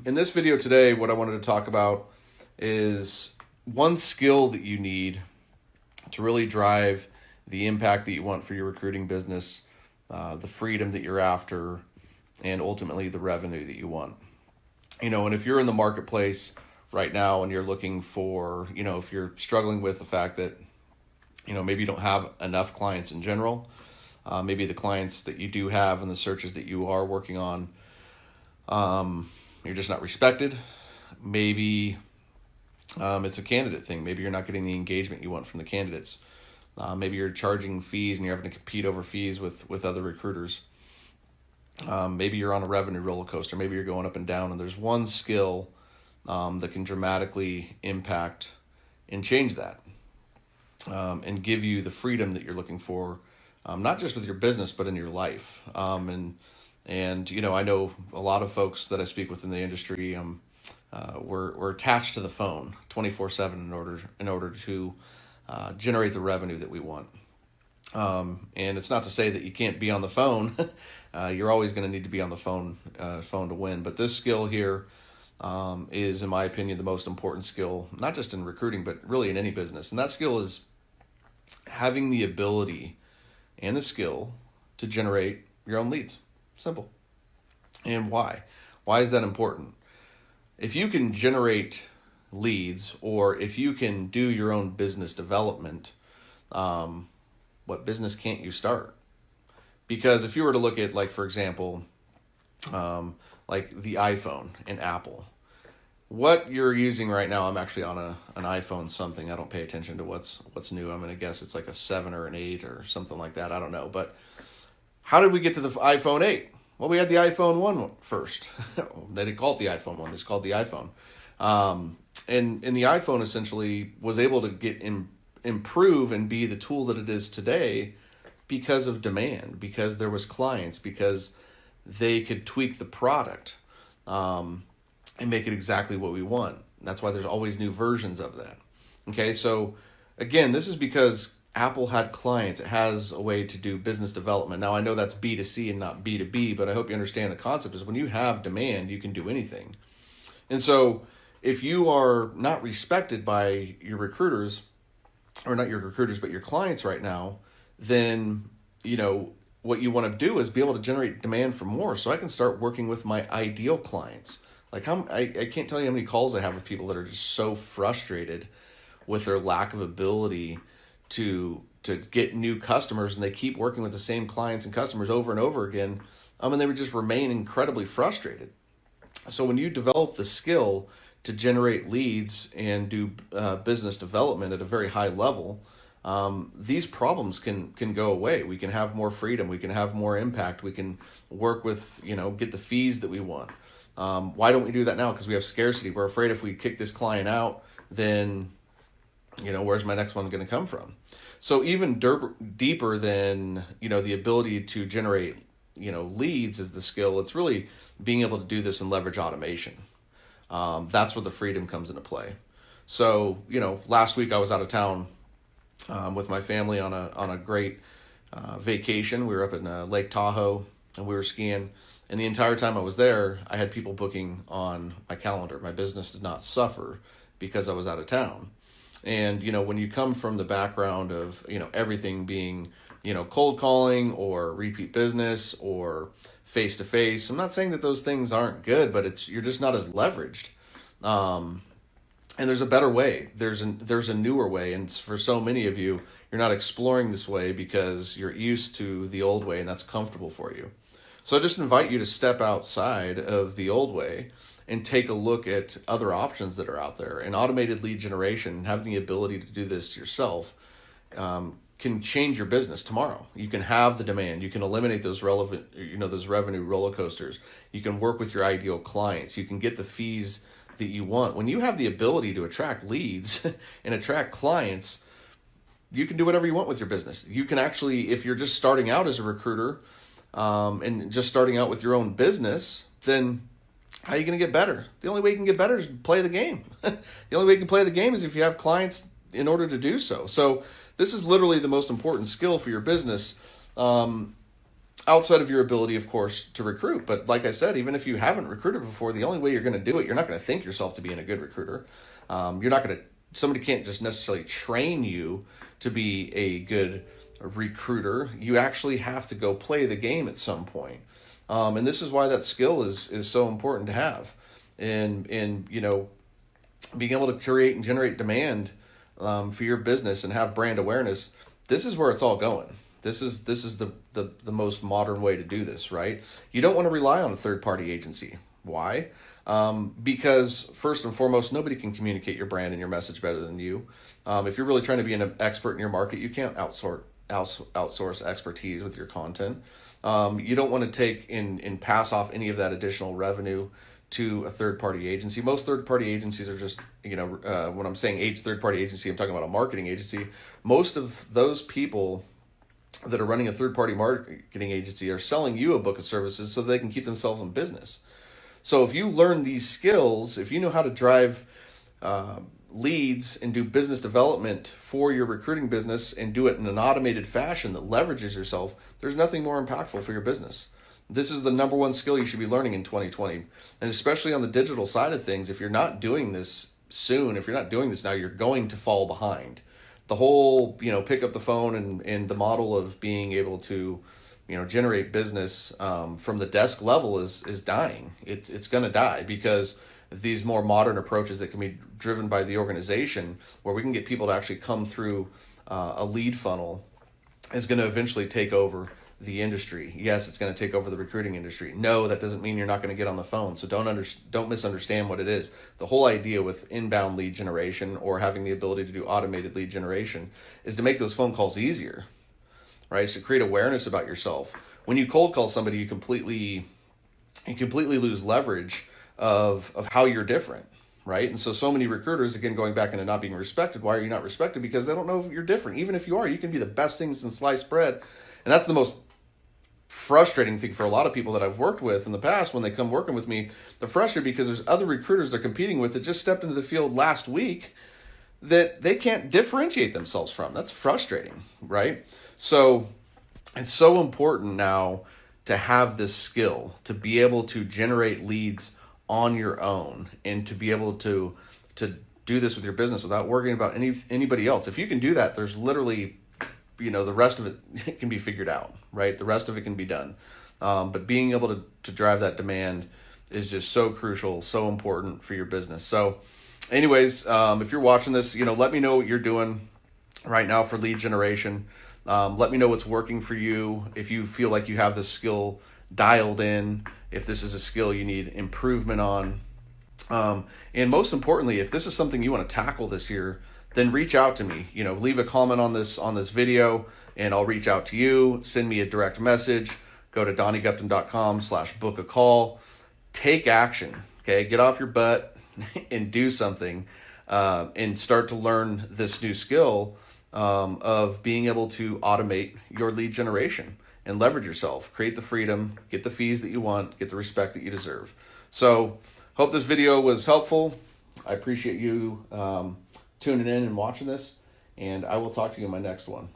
In this video today, what I wanted to talk about is one skill that you need to really drive the impact that you want for your recruiting business, the freedom that you're after, and ultimately the revenue that you want. And if you're in the marketplace right now and you're looking for, if you're struggling with the fact that, maybe you don't have enough clients in general, maybe the clients that you do have and the searches that you are working on, you're just not respected. Maybe it's a candidate thing. Maybe you're not getting the engagement you want from the candidates. Maybe you're charging fees and you're having to compete over fees with other recruiters. Maybe you're on a revenue roller coaster. Maybe you're going up and down, and there's one skill that can dramatically impact and change that, and give you the freedom that you're looking for, not just with your business, but in your life. And I know a lot of folks that I speak with in the industry. We're attached to the phone 24/7 in order to generate the revenue that we want. And it's not to say that you can't be on the phone. You're always going to need to be on the phone to win. But this skill here is, in my opinion, the most important skill, not just in recruiting, but really in any business. And that skill is having the ability and the skill to generate your own leads. Simple. And why? Why is that important? If you can generate leads, or if you can do your own business development, what business can't you start? Because if you were to look at, like, for example, like the iPhone and Apple, what you're using right now, I'm actually on an iPhone something. I don't pay attention to what's new. I'm going to guess it's like a 7 or an 8 or something like that. I don't know. But how did we get to the iPhone 8? Well, we had the iPhone 1 first. They didn't call it the iPhone 1. It's called the iPhone. And the iPhone essentially was able to improve and be the tool that it is today because of demand, because there was clients, because they could tweak the product and make it exactly what we want. That's why there's always new versions of that. Okay, so again, this is because Apple had clients. It has a way to do business development. Now, I know that's B2C and not B2B, but I hope you understand the concept is when you have demand, you can do anything. And so if you are not respected by your recruiters, or not your recruiters, but your clients right now, then, what you want to do is be able to generate demand for more, so I can start working with my ideal clients. Like, I can't tell you how many calls I have with people that are just so frustrated with their lack of ability to get new customers, and they keep working with the same clients and customers over and over again, and they would just remain incredibly frustrated. So when you develop the skill to generate leads and do business development at a very high level, these problems can go away. We can have more freedom. We can have more impact. We can work with, get the fees that we want. Why don't we do that now? Because we have scarcity. We're afraid if we kick this client out, then, where's my next one going to come from? So even deeper than, the ability to generate, leads is the skill. It's really being able to do this and leverage automation. That's where the freedom comes into play. So, last week I was out of town with my family on a great vacation. We were up in Lake Tahoe, and we were skiing. And the entire time I was there, I had people booking on my calendar. My business did not suffer because I was out of town. And, when you come from the background of, everything being, cold calling or repeat business or face-to-face, I'm not saying that those things aren't good, but you're just not as leveraged. And there's a better way. There's a newer way. And for so many of you, you're not exploring this way because you're used to the old way, and that's comfortable for you. So I just invite you to step outside of the old way and take a look at other options that are out there. And automated lead generation, having the ability to do this yourself, can change your business tomorrow. You can have the demand. You can eliminate those those revenue roller coasters. You can work with your ideal clients. You can get the fees that you want. When you have the ability to attract leads and attract clients, you can do whatever you want with your business. You can actually, if you're just starting out as a recruiter, and just starting out with your own business, then how are you going to get better? The only way you can get better is play the game. The only way you can play the game is if you have clients in order to do so. So this is literally the most important skill for your business. outside of your ability, of course, to recruit. But like I said, even if you haven't recruited before, the only way you're going to do it, you're not going to think yourself to being a good recruiter. You're not going to, somebody can't just necessarily train you to be a good recruiter. You actually have to go play the game at some point. And this is why that skill is so important to have. And you know, being able to create and generate demand for your business and have brand awareness, this is where it's all going. This is the most modern way to do this, right? You don't want to rely on a third-party agency. Why? Because first and foremost, nobody can communicate your brand and your message better than you. If you're really trying to be an expert in your market, you can't outsource expertise with your content. You don't want to take and pass off any of that additional revenue to a third-party agency. Most third-party agencies are just, you know, when I'm saying third-party agency, I'm talking about a marketing agency. Most of those people that are running a third-party marketing agency are selling you a book of services so they can keep themselves in business. So if you learn these skills, if you know how to drive leads and do business development for your recruiting business and do it in an automated fashion that leverages yourself, there's nothing more impactful for your business. This is the number one skill you should be learning in 2020. And especially on the digital side of things, if you're not doing this soon, if you're not doing this now, you're going to fall behind. The whole, you know, pick up the phone and the model of being able to, you know, generate business from the desk level is dying. It's going to die because these more modern approaches that can be driven by the organization, where we can get people to actually come through a lead funnel, is going to eventually take over the industry. Yes, it's going to take over the recruiting industry. No, that doesn't mean you're not going to get on the phone. So don't misunderstand what it is. The whole idea with inbound lead generation, or having the ability to do automated lead generation, is to make those phone calls easier, right? So create awareness about yourself. When you cold call somebody, you completely lose leverage of how you're different, right? And so many recruiters, again, going back into not being respected. Why are you not respected? Because they don't know if you're different. Even if you are, you can be the best thing since sliced bread. And that's the most frustrating thing for a lot of people that I've worked with in the past. When they come working with me, they're frustrated because there's other recruiters they're competing with that just stepped into the field last week that they can't differentiate themselves from. That's frustrating, right? So it's so important now to have this skill, to be able to generate leads on your own, and to be able to do this with your business without worrying about anybody else. If you can do that, there's literally, you know, the rest of it can be figured out, right? The rest of it can be done. But being able to drive that demand is just so crucial, so important for your business. So anyways, if you're watching this, you know, let me know what you're doing right now for lead generation. Let me know what's working for you. If you feel like you have this skill dialed in, if this is a skill you need improvement on. And most importantly, if this is something you want to tackle this year, then reach out to me. You know, leave a comment on this video, and I'll reach out to you. Send me a direct message. Go to DonnieGupton.com/book a call. Take action. Okay, get off your butt and do something, and start to learn this new skill of being able to automate your lead generation and leverage yourself. Create the freedom, get the fees that you want, get the respect that you deserve. So, hope this video was helpful. I appreciate you tuning in and watching this, and I will talk to you in my next one.